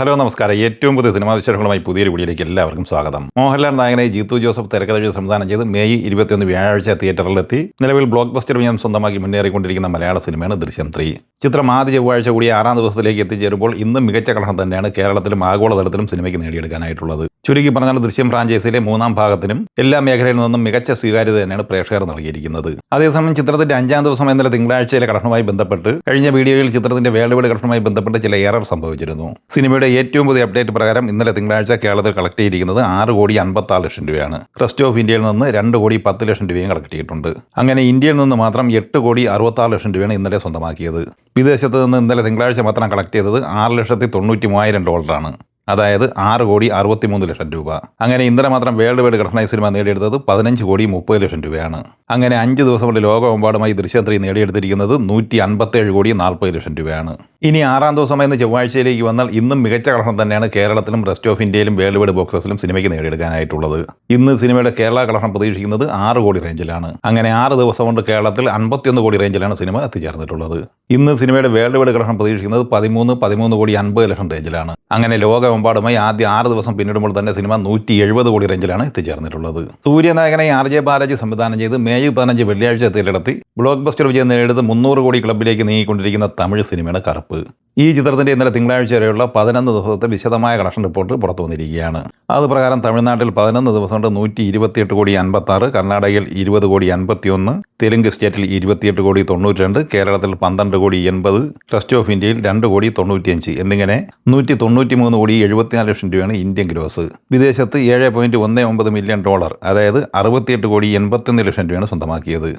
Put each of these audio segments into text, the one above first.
Hello നമസ്കാരം. ഏറ്റവും പുതിയ സിനിമാ വിശേഷങ്ങളുമായി പുതിയൊരു വീഡിയോയിലേക്ക് എല്ലാവർക്കും സ്വാഗതം. മോഹൻലാൽ നായകനായി ജീത്തു ജോസഫ് തിരക്കഥ സംവിധാനം ചെയ്ത് മെയ് 21 വ്യാഴാഴ്ച തിയേറ്ററിലെത്തി നിലവിൽ ബ്ലോക്ക് ബസ്റ്റർ വിജയം സ്വന്തമാക്കി മുന്നേറിക്കൊണ്ടിരിക്കുന്ന മലയാള സിനിമയാണ് ദൃശ്യം 3. ചിത്രം ആദ്യ ചൊവ്വാഴ്ച കൂടി 6-ാം ദിവസത്തിലേക്ക് എത്തിച്ചേരുമ്പോൾ ഇന്നും മികച്ച കളക്ഷൻ തന്നെയാണ് കേരളത്തിലും ആഗോളതലത്തിലും സിനിമയ്ക്ക് നേടിയെടുക്കാനായിട്ടുള്ളത്. ചുരുക്കി പറഞ്ഞാൽ ദൃശ്യം ഫ്രാഞ്ചൈസിയിലെ 3-ാം ഭാഗത്തിനും എല്ലാ മേഖലയിൽ നിന്നും മികച്ച സ്വീകാര്യത തന്നെയാണ് പ്രേക്ഷകർ നൽകിയിരിക്കുന്നത്. അതേസമയം ചിത്രത്തിന്റെ 5-ാം ദിവസം ഇന്നലെ തിങ്കളാഴ്ചയിലെ കളക്ഷനുമായി ബന്ധപ്പെട്ട് കഴിഞ്ഞ വീഡിയോയിൽ ചിത്രത്തിന്റെ വേൾഡ് വൈഡ് കളക്ഷനുമായി ബന്ധപ്പെട്ട് ചില എറർ സംഭവിച്ചിരുന്നു. സിനിമയുടെ ഏറ്റവും പുതിയ അപ്ഡേറ്റ് പ്രകാരം ഇന്നലെ തിങ്കളാഴ്ച കേരളത്തിൽ കളക്ട് ചെയ്തിരിക്കുന്നത് 6,56,00,000 രൂപയാണ്. റെസ്റ്റ് ഓഫ് ഇന്ത്യയിൽ നിന്ന് 2,10,00,000 രൂപയും കളക്ട് ചെയ്തിട്ടുണ്ട്. അങ്ങനെ ഇന്ത്യയിൽ നിന്ന് മാത്രം 8,66,00,000 രൂപയാണ് ഇന്നലെ സ്വന്തമാക്കിയത്. വിദേശത്ത് നിന്ന് ഇന്നലെ തിങ്കളാഴ്ച മാത്രം കളക്ട് ചെയ്തത് $6,93,000 അതായത് 6,63,00,000 രൂപ. അങ്ങനെ ഇന്നലെ മാത്രം വേൾഡ് വൈഡ് കളക്ഷനായി സിനിമ നേടിയെടുത്തത് 15,30,00,000 രൂപയാണ്. അങ്ങനെ 5 ദിവസം കൊണ്ട് ലോകമെമ്പാടുമായി ദൃശ്യം 3 നേടിയെടുത്തിരിക്കുന്നത് 157,40,00,000 രൂപയാണ്. ഇനി 6-ാം ദിവസമായിരുന്ന ചൊവ്വാഴ്ചയിലേക്ക് വന്നാൽ ഇന്നും മികച്ച കളക്ഷൻ തന്നെയാണ് കേരളത്തിലും റെസ്റ്റ് ഓഫ് ഇന്ത്യയിലും വേൾഡ് വൈഡ് ബോക്സസിലും സിനിമയ്ക്ക് നേടിയെടുക്കാനായിട്ടുള്ളത്. ഇന്ന് സിനിമയുടെ കേരള കളക്ഷൻ പ്രതീക്ഷിക്കുന്നത് 6 കോടി റേഞ്ചിലാണ്. അങ്ങനെ 6 ദിവസം കൊണ്ട് കേരളത്തിൽ 51 കോടി റേഞ്ചിലാണ് സിനിമ എത്തിച്ചേർന്നിട്ടുള്ളത്. ഇന്ന് സിനിമയുടെ വേൾഡ് വൈഡ് കളക്ഷൻ പ്രതീക്ഷിക്കുന്നത് 13,50,00,000 റേഞ്ചിലാണ്. അങ്ങനെ ലോകമെമ്പാടുമായി ആദ്യ 6 ദിവസം പിന്നിടുമ്പോൾ തന്നെ സിനിമ 170 കോടി റേഞ്ചിലാണ് എത്തിച്ചേർന്നിട്ടുള്ളത്. സൂര്യനായകനായി RJ ബാലാജി സംവിധാനം ചെയ്ത് മെയ് 15 വെള്ളിയാഴ്ച തിരഞ്ഞെടുത്തി ബ്ലോക്ക് ബസ്റ്റർ വിജയം നേടിയത് 300 കോടി ക്ലബിലേക്ക് നീങ്ങിക്കൊണ്ടിരിക്കുന്ന തമിഴ് സിനിമയാണ് കറുപ്പ്. ഈ ചിത്രത്തിന്റെ ഇന്നലെ തിങ്കളാഴ്ച വരെയുള്ള 11 ദിവസത്തെ വിശദമായ കളക്ഷൻ റിപ്പോർട്ട് പുറത്തു വന്നിരിക്കുകയാണ്. അതുപ്രകാരം തമിഴ്നാട്ടിൽ 11 ദിവസം കൊണ്ട് 128 കോടി 56, കർണാടകയിൽ 20 കോടി 51, തെലുങ്ക് സ്റ്റേറ്റിൽ 28 കോടി 92, കേരളത്തിൽ 12 കോടി 80, റെസ്റ്റ് ഓഫ് ഇന്ത്യയിൽ 2 കോടി 95 എന്നിങ്ങനെ 193 കോടി 74 ലക്ഷം രൂപയാണ് ഇന്ത്യൻ ഗ്രോസ്. വിദേശത്ത് $7.19 മില്യൺ, അതായത് 68 കോടി 81 ലക്ഷം രൂപയാണ് സ്വന്തമാക്കിയത്.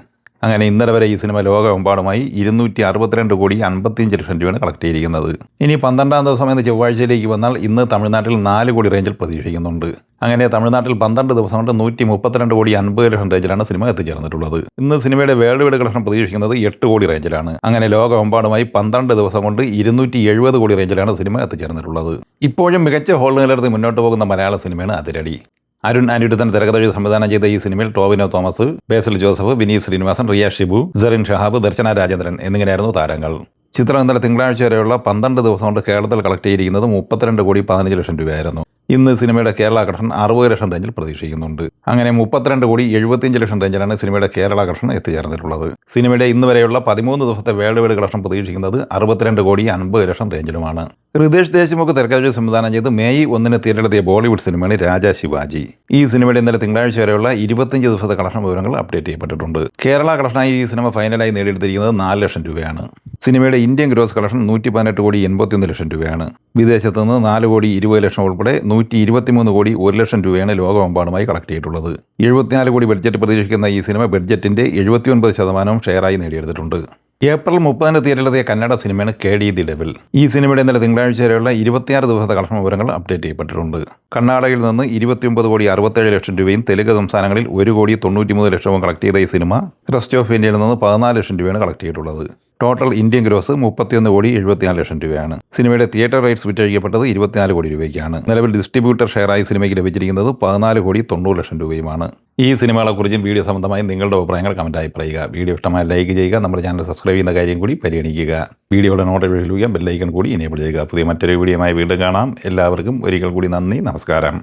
അങ്ങനെ ഇന്നലെ വരെ ഈ സിനിമ ലോകമെമ്പാടുമായി 262 കോടി 55 ലക്ഷം രൂപയാണ് കളക്ട് ചെയ്തിരിക്കുന്നത്. ഇനി 12-ാം ദിവസം എന്ന ചൊവ്വാഴ്ചയിലേക്ക് വന്നാൽ ഇന്ന് തമിഴ്നാട്ടിൽ 4 കോടി റേഞ്ചിൽ പ്രതീക്ഷിക്കുന്നുണ്ട്. അങ്ങനെ തമിഴ്നാട്ടിൽ 12 ദിവസം കൊണ്ട് 132 കോടി 50 ലക്ഷം റേഞ്ചിലാണ് സിനിമ എത്തിച്ചേർന്നിട്ടുള്ളത്. ഇന്ന് സിനിമയുടെ വേൾഡ് വൈഡ് കളക്ഷൻ പ്രതീക്ഷിക്കുന്നത് 8 കോടി റേഞ്ചിലാണ്. അങ്ങനെ ലോകമെമ്പാടുമായി 12 ദിവസം കൊണ്ട് 270 കോടി റേഞ്ചിലാണ് സിനിമ എത്തിച്ചേർന്നിട്ടുള്ളത്. ഇപ്പോഴും മികച്ച ഹോൾ നിലനിർത്തി മുന്നോട്ട് പോകുന്ന മലയാള സിനിമയാണ് അതിരടി. അരുൺ ആന്റിയുടൻ തിരക്കഥ സംവിധാനം ചെയ്ത ഈ സിനിമയിൽ ടോവിനോ തോമസ്, ബേസിൽ ജോസഫ്, വിനീത് ശ്രീനിവാസൻ, റിയ ഷിബു, സെറിൻ ഷഹാബ്, ദർശന രാജേന്ദ്രൻ എന്നിങ്ങനെയായിരുന്നു താരങ്ങൾ. ചിത്രം ഇന്നലെ തിങ്കളാഴ്ച വരെയുള്ള 12 ദിവസം കൊണ്ട് കേരളത്തിൽ കളക്ട് ചെയ്തിരിക്കുന്നത് 32 കോടി 15 ലക്ഷം രൂപയായിരുന്നു. ഇന്ന് സിനിമയുടെ കേരള കളക്ഷൻ 60 ലക്ഷം റേഞ്ചിൽ പ്രതീക്ഷിക്കുന്നുണ്ട്. അങ്ങനെ 32 കോടി 75 ലക്ഷം റേഞ്ചിലാണ് സിനിമയുടെ കേരള കളക്ഷൻ എത്തിച്ചേർന്നിട്ടുള്ളത്. സിനിമയുടെ ഇന്ന് വരെയുള്ള 13 ദിവസത്തെ വേൾഡ് വൈഡ് കളക്ഷൻ പ്രതീക്ഷിക്കുന്നത് 62 കോടി 50 ലക്ഷം റേഞ്ചിലുമാണ്. ഹൃദേശ് ദേശ്മുഖ് തിരക്കഥ സംവിധാനം ചെയ്ത് മെയ് 1 തിയേറ്ററിലെത്തിയ ബോളിവുഡ് സിനിമയാണ് രാജാ ശിവാജി. ഈ സിനിമയുടെ ഇന്നലെ തിങ്കളാഴ്ച വരെയുള്ള 25 ദിവസത്തെ കളക്ഷൻ വിവരങ്ങൾ അപ്ഡേറ്റ് ചെയ്യപ്പെട്ടിട്ടുണ്ട്. കേരള കളക്ഷനായി ഈ സിനിമ ഫൈനലായി നേടിയെടുത്തിരിക്കുന്നത് 4 ലക്ഷം രൂപയാണ്. സിനിമയുടെ ഇന്ത്യൻ ഗ്രോസ് കളക്ഷൻ 118 കോടി 81 ലക്ഷം രൂപയാണ്. വിദേശത്ത് നിന്ന് 4 കോടി 20 ലക്ഷം ഉൾപ്പെടെ 123 കോടി 1 ലക്ഷം രൂപയാണ് ലോകമെമ്പാടുമായി കളക്ട് ചെയ്തിട്ടുള്ളത്. 74 കോടി ബഡ്ജറ്റ് പ്രതീക്ഷിക്കുന്ന ഈ സിനിമ ബഡ്ജറ്റിന്റെ 79% ഷെയറായി നേടിയെടുത്തിട്ടുണ്ട്. ഏപ്രിൽ 30 തിയേറ്ററിലെത്തിയ കന്നഡ സിനിമയാണ് KD ദി ഡെവിൽ. ഈ സിനിമയുടെ ഇന്നലെ തിങ്കളാഴ്ച വരെയുള്ള 26 ദിവസത്തെ കളക്ഷൻ വിവരങ്ങൾ അപ്ഡേറ്റ് ചെയ്യപ്പെട്ടിട്ടുണ്ട്. കർണാടകയിൽ നിന്ന് 29 കോടി 67 ലക്ഷം രൂപയും തെലുങ്ക് സംസ്ഥാനങ്ങളിൽ 1 കോടി 93 ലക്ഷവും കളക്ട് ചെയ്ത ഈ സിനിമ റെസ്റ്റ് ഓഫ് ഇന്ത്യയിൽ നിന്ന് 14 ലക്ഷം രൂപയാണ് കളക്ട് ചെയ്തിട്ടുള്ളത്. ടോട്ടൽ ഇന്ത്യൻ ഗ്രോസ് 31 കോടി 74 ലക്ഷം രൂപയാണ്. സിനിമയുടെ തിയേറ്റർ റൈറ്റ്സ് വിറ്റഴിക്കപ്പെട്ടത് 24 കോടി രൂപയ്ക്കാണ്. നിലവിൽ ഡിസ്ട്രിബ്യൂട്ടർ ഷെയറായി സിനിമയ്ക്ക് ലഭിച്ചിരിക്കുന്നത് 14 കോടി 90 ലക്ഷം രൂപയുമാണ്. ഈ സിനിമകളെക്കുറിച്ചും വീഡിയോ സംബന്ധമായി നിങ്ങളുടെ അഭിപ്രായങ്ങൾ കമൻറ്റായി പറയുക. വീഡിയോ ഇഷ്ടമായി ലൈക്ക് ചെയ്യുക. നമ്മുടെ ചാനൽ സബ്സ്ക്രൈബ് ചെയ്യുന്ന കാര്യം കൂടി പരിഗണിക്കുക. വീഡിയോയുടെ നോട്ടിഫിക്കേഷൻ ലഭിക്കാൻ ബെല്ലൈക്കൺ കൂടി എനേബിൾ ചെയ്യുക. പുതിയ മറ്റൊരു വീഡിയോയുമായി വീണ്ടും കാണാം. എല്ലാവർക്കും ഒരിക്കൽ കൂടി നന്ദി, നമസ്കാരം.